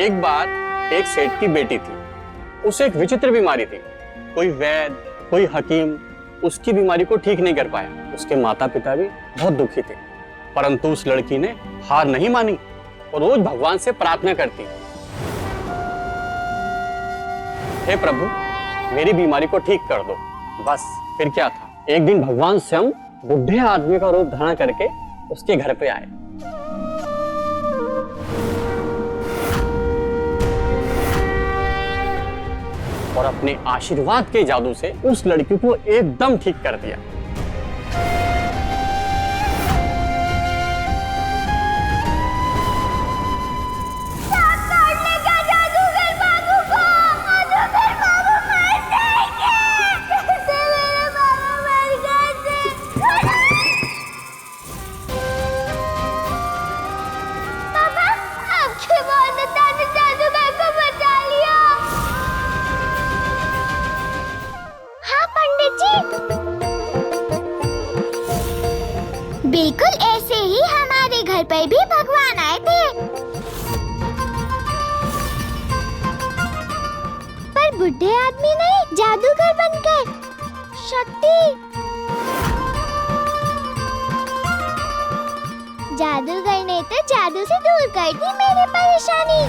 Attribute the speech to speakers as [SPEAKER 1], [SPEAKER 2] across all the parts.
[SPEAKER 1] एक बार एक सेठ की बेटी थी, उसे एक विचित्र बीमारी थी। कोई वैद्य, कोई हकीम उसकी बीमारी को ठीक नहीं कर पाया। उसके माता पिता भी बहुत दुखी थे, परंतु उस लड़की ने हार नहीं मानी और रोज भगवान से प्रार्थना करती, हे प्रभु मेरी बीमारी को ठीक कर दो। बस फिर क्या था, एक दिन भगवान स्वयं बुढ़े आदमी का रूप धारण करके उसके घर पे आए। और अपने आशीर्वाद के जादू से उस लड़की को एकदम ठीक कर दिया।
[SPEAKER 2] बिल्कुल ऐसे ही हमारे घर पर भी भगवान आए थे, पर बुढ़े आदमी नहीं, जादूगर बनकर। शक्ति, जादूगर ने तो जादू से दूर कर दी मेरी परेशानी।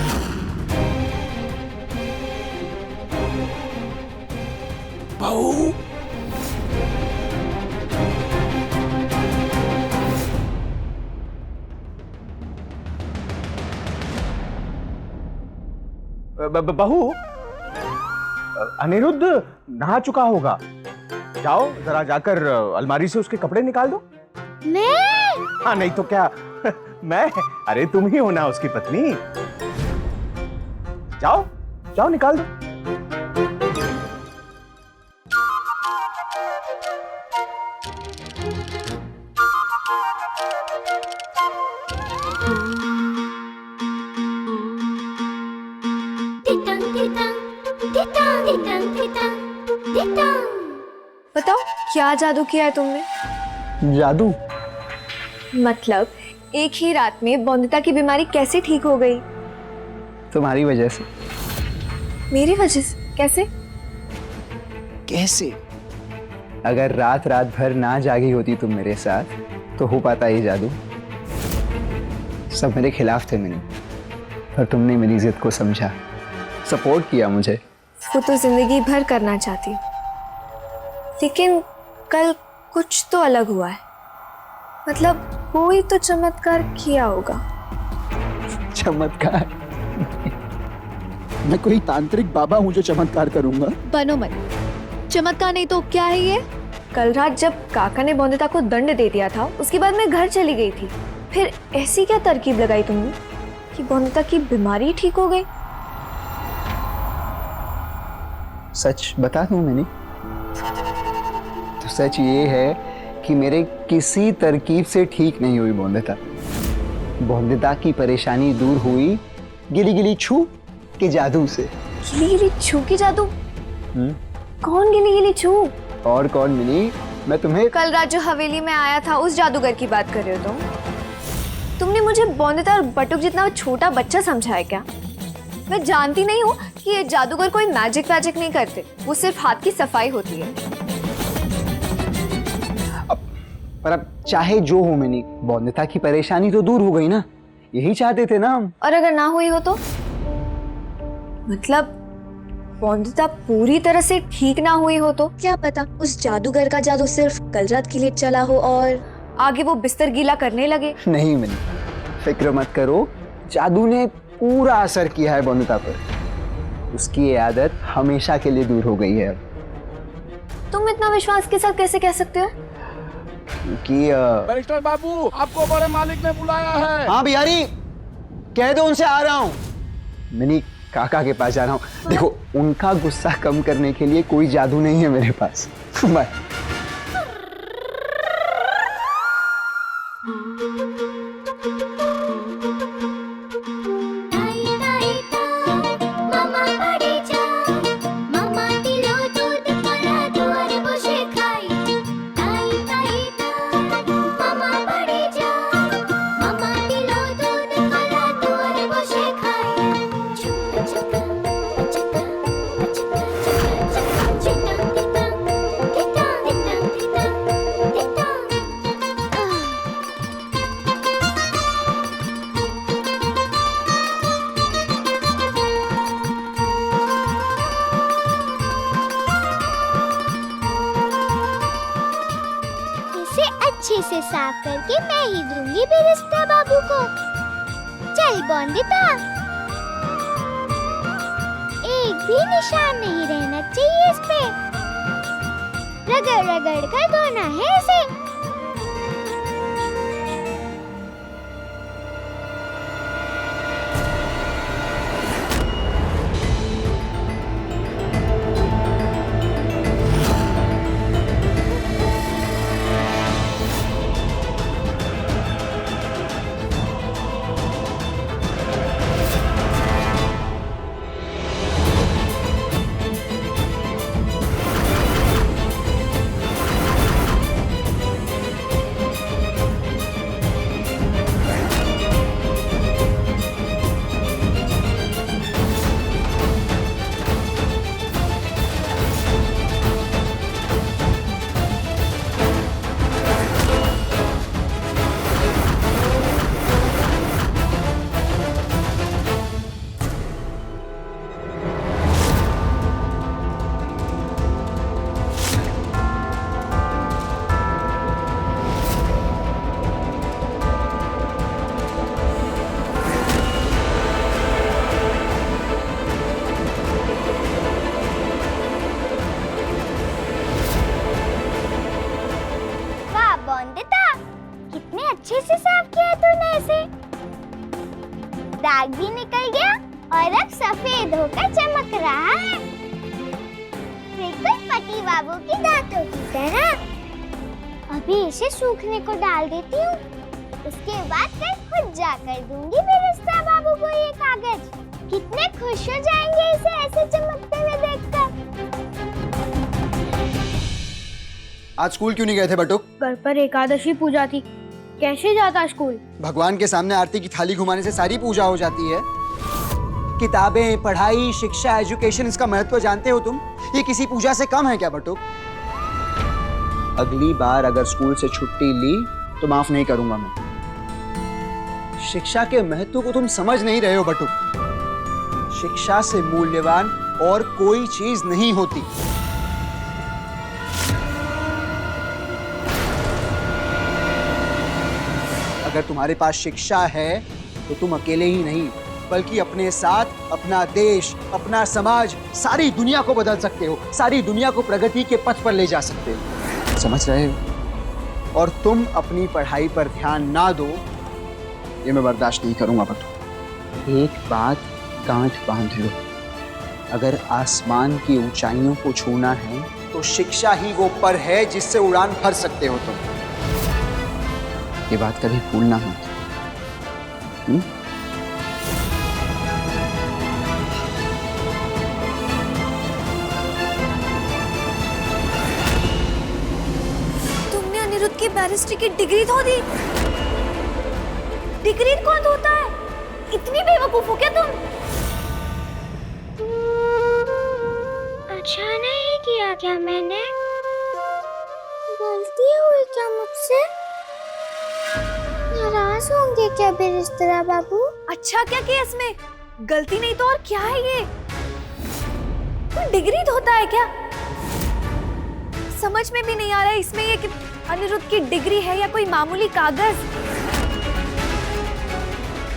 [SPEAKER 3] बहू,
[SPEAKER 4] बहू, अनिरुद्ध नहा चुका होगा, जाओ जरा जाकर अलमारी से उसके कपड़े निकाल दो।
[SPEAKER 2] मैं?
[SPEAKER 4] हाँ नहीं तो क्या मैं, अरे तुम ही हो ना उसकी पत्नी। जाओ जाओ निकाल दो।
[SPEAKER 5] बताओ क्या जादू किया है तुमने?
[SPEAKER 4] जादू
[SPEAKER 5] मतलब एक ही रात में बौंदिता की बीमारी कैसे ठीक हो गई?
[SPEAKER 6] तुम्हारी वजह से।
[SPEAKER 5] मेरी वजह से? कैसे?
[SPEAKER 6] कैसे? अगर रात रात भर ना जागी होती तुम मेरे साथ तो हो पाता ये जादू। सब मेरे खिलाफ थे मैंने, पर तुमने मेरी जिद को समझा, सपोर्ट किया मुझे।
[SPEAKER 5] वो तो जिंदगी भर करना चाहती, लेकिन कल कुछ तो अलग हुआ है। मतलब कोई तो चमत्कार किया होगा।
[SPEAKER 6] चमत्कार? मैं कोई तांत्रिक बाबा हूँ जो चमत्कार करूंगा?
[SPEAKER 5] बनो मत, चमत्कार नहीं तो क्या है ये? कल रात जब काका ने बौंदिता को दंड दे दिया था, उसके बाद मैं घर चली गई थी। फिर ऐसी क्या तरकीब लगाई तुमने कि बौंदिता की बीमारी ठीक हो गई?
[SPEAKER 6] सच बता दूं मैंने, तो सच ये है कि मेरे किसी तरकीब से ठीक नहीं हुई बौंदिता। बौंदिता की परेशानी दूर हुई गिली गिली छू के जादू से।
[SPEAKER 5] गिली गिली छू के जादू? कौन गिली गिली छू?
[SPEAKER 6] और कौन मिनी, मैं तुम्हें
[SPEAKER 5] कल रात जो हवेली में आया था उस जादूगर की बात कर रहे हो तुम? तुमने मुझे बौंदिता और बटुक जितना छोटा बच्चा समझा है क्या? मैं जानती नहीं हूँ कि ये जादूगर कोई मैजिक वैजिक नहीं करते, वो सिर्फ हाथ की सफाई होती है।
[SPEAKER 6] पर अब चाहे जो हो मिनी, बौंदिता की परेशानी तो दूर हो गई ना, यही चाहते थे ना हम।
[SPEAKER 5] और अगर ना हुई हो तो? मतलब बौंदिता पूरी तरह से ठीक ना हुई हो तो?
[SPEAKER 7] क्या पता उस जादूगर का जादू सिर्फ कल रात के लिए चला हो और
[SPEAKER 5] आगे वो बिस्तर गीला करने लगे।
[SPEAKER 6] नहीं मिनी, फिक्र मत करो, जादू ने पूरा असर किया है बौंदिता पर। उसकी ये आदत हमेशा के लिए दूर हो गई है।
[SPEAKER 5] तुम इतना विश्वास के साथ कैसे कह सकते हो?
[SPEAKER 6] क्योंकि
[SPEAKER 3] बैरिस्टर बाबू, आपको बड़े मालिक ने बुलाया है।
[SPEAKER 6] हाँ बिहारी, कह दो उनसे आ रहा हूँ। मिनी काका के पास जा रहा हूँ। देखो, उनका गुस्सा कम करने के लिए कोई जादू नहीं है मेरे पास। बाय।
[SPEAKER 2] साफ करके मैं ही दूंगी बिरिस्ता बाबू को। चल बोंदिता, एक भी निशान नहीं रहना चाहिए इस पे। रगड़ रगड़ कर धोना है इसे। कितने अच्छे से साफ किया तूने इसे। दाग भी निकल गया और अब सफेद होकर चमक रहा है, बिल्कुल पति बाबू की दांतों की तरह। अभी इसे सूखने को डाल देती हूँ, उसके बाद कल खुद जाकर दूंगी बिरिस्ता बाबू को ये कागज। कितने खुश हो जाएंगे इसे ऐसे चमकते हुए देखकर।
[SPEAKER 8] आज स्कूल क्यों नहीं गए थे बटुक?
[SPEAKER 9] घर पर एकादशी पूजा थी, कैसे जाता स्कूल?
[SPEAKER 8] भगवान के सामने आरती की थाली घुमाने से सारी पूजा हो जाती है। किताबें, पढ़ाई, शिक्षा, एजुकेशन, इसका महत्व जानते हो तुम? ये किसी पूजा से कम है क्या बटुक? अगली बार अगर स्कूल से छुट्टी ली तो माफ नहीं करूंगा मैं। शिक्षा के महत्व को तुम समझ नहीं रहे हो बटुक। शिक्षा से मूल्यवान और कोई चीज नहीं होती। अगर तुम्हारे पास शिक्षा है तो तुम अकेले ही नहीं बल्कि अपने साथ अपना देश, अपना समाज, सारी दुनिया को बदल सकते हो, सारी दुनिया को प्रगति के पथ पर ले जा सकते हो। समझ रहे हो? और तुम अपनी पढ़ाई पर ध्यान ना दो, ये मैं बर्दाश्त नहीं करूंगा बटू। एक बात गांठ बांध लो, अगर आसमान की ऊंचाइयों को छूना है तो शिक्षा ही वो पर है जिससे उड़ान भर सकते हो तुम। ये बात कभी भूलना मत।
[SPEAKER 5] तुमने अनिरुद्ध की बैरिस्ट्री की डिग्री धो दी। डिग्री कौन धोता है? इतनी बेवकूफ हो क्या तुम?
[SPEAKER 2] अच्छा नहीं किया क्या मैंने? गलती हुई क्या मुझसे? नाराज होंगे क्या बिरिस्ता बाबू?
[SPEAKER 5] अच्छा क्या किया इसमें? गलती नहीं तो और क्या है ये? कोई डिग्री धोता है क्या? समझ में भी नहीं आ रहा है इसमें ये कि अनिरुद्ध की डिग्री है या कोई मामूली कागज।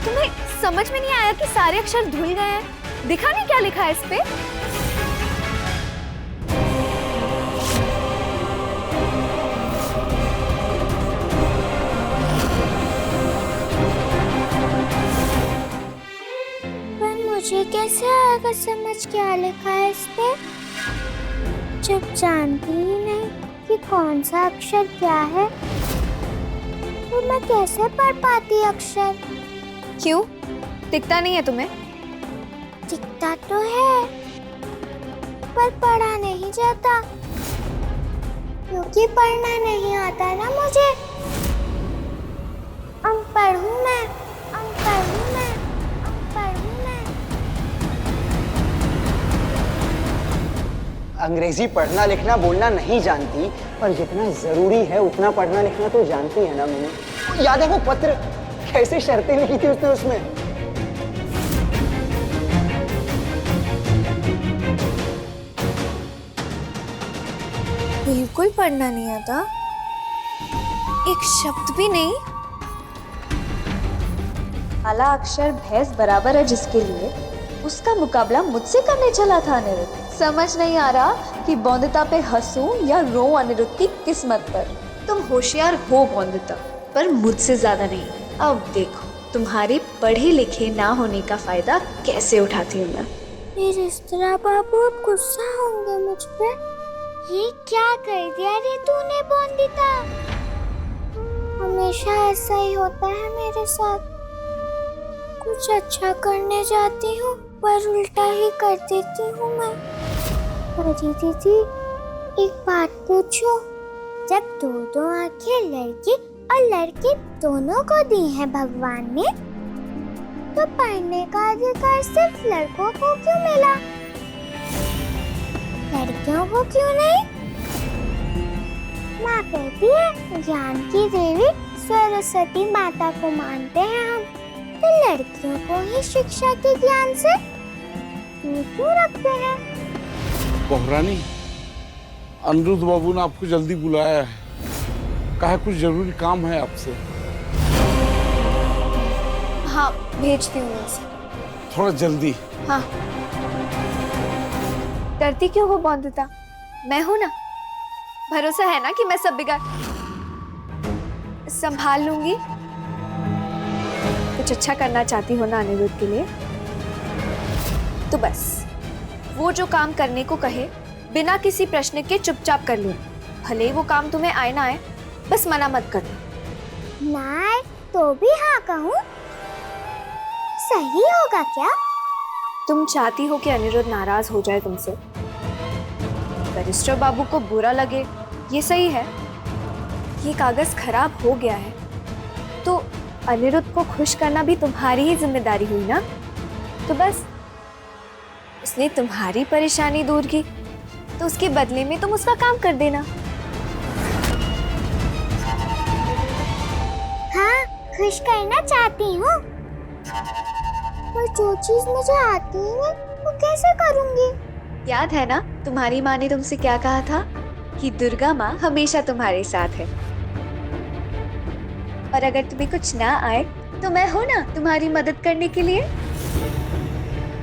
[SPEAKER 5] तुम्हें समझ में नहीं आया कि सारे अक्षर धुल गए हैं? दिखा नहीं क्या लिखा है इस पे?
[SPEAKER 2] मुझे कैसे आएगा समझ क्या लिखा है इस पे, जब जानती ही नहीं कि कौन सा अक्षर क्या है। तो मैं कैसे पढ़ पाती अक्षर?
[SPEAKER 5] क्यों? दिखता नहीं है तुम्हें?
[SPEAKER 2] दिखता तो है पर पढ़ा नहीं जाता, क्योंकि पढ़ना नहीं आता ना मुझे। अनपढ़ हूँ मैं, अनपढ़ हूँ मैं, अनपढ़ हूँ मैं।
[SPEAKER 8] अंग्रेजी पढ़ना लिखना बोलना नहीं जानती, पर जितना जरूरी है उतना पढ़ना लिखना तो जानती है ना मैंने। याद है वो पत्र, कैसे शर्तें लिखी थी उसने उसमें?
[SPEAKER 5] बिल्कुल पढ़ना नहीं आता। एक शब्द भी नहीं।
[SPEAKER 7] आला अक्षर भैंस बराबर है जिसके लिए उसका मुकाबला मुझसे करने चला था अनिरुद्ध। समझ नहीं आ रहा कि बौंदिता पे हंसूं या रो अनिरुद्ध की किस्मत पर। तुम होशियार हो बौंदिता, पर मुझसे ज्यादा नहीं। अब देखो तुम्हारे पढ़े लिखे ना होने का फायदा कैसे उठाती हूँ मैं।
[SPEAKER 2] मेरे इस तरह बाबू अब गुस्सा होंगे मुझ पे। ये क्या कर दिया रे तूने बौंदिता? हमेशा ऐसा ही होता है मेरे साथ। कुछ अच्छा करने जाती हूँ पर उल्टा ही कर देती हूँ मैं। अरे दीदी एक बात पूछो, जब दो आंखें लड़की और लड़की दोनों को दी है भगवान ने, तो पढ़ने का अधिकार सिर्फ लड़कों को क्यों मिला, लड़कियों को क्यों नहीं? माँ कहती है ज्ञान की देवी सरस्वती माता को मानते हैं हम, तो लड़कियों को ही शिक्षा के ज्ञान से दूर क्यों रखते हैं?
[SPEAKER 3] बहुरानी, अनिरुद्ध बाबू ने आपको जल्दी बुलाया है, कहा कुछ जरूरी काम है आपसे।
[SPEAKER 5] हाँ भेजती हूँ मैं उसे।
[SPEAKER 3] थोड़ा जल्दी।
[SPEAKER 5] हाँ। डरती क्यों हो बौंदिता? मैं हूं ना, भरोसा है ना कि मैं सब बिगाड़ संभाल लूंगी। कुछ अच्छा करना चाहती हो ना अनिरुद्ध के लिए, तो बस वो जो काम करने को कहे बिना किसी प्रश्न के चुपचाप कर लो। भले ही वो काम तुम्हें आए ना आए, बस मना मत करो।
[SPEAKER 2] ना तो भी हाँ कहूँ? सही होगा क्या?
[SPEAKER 5] तुम चाहती हो कि अनिरुद्ध नाराज हो जाए तुमसे, बैरिस्टर बाबू को बुरा लगे, ये सही है। ये कागज खराब हो गया है तो अनिरुद्ध को खुश करना भी तुम्हारी ही जिम्मेदारी हुई ना। तो बस उसने तुम्हारी परेशानी दूर की, तो उसके बदले में तुम उसका काम कर देना।
[SPEAKER 2] हाँ, खुश करना चाहती हूँ, पर जो चीज मुझे आती ही नहीं वो कैसे करूँगी?
[SPEAKER 7] याद है ना तुम्हारी माँ ने तुमसे क्या कहा था कि दुर्गा माँ हमेशा तुम्हारे साथ है, और अगर तुम्हें कुछ ना आए तो मैं हूं ना तुम्हारी मदद करने के लिए।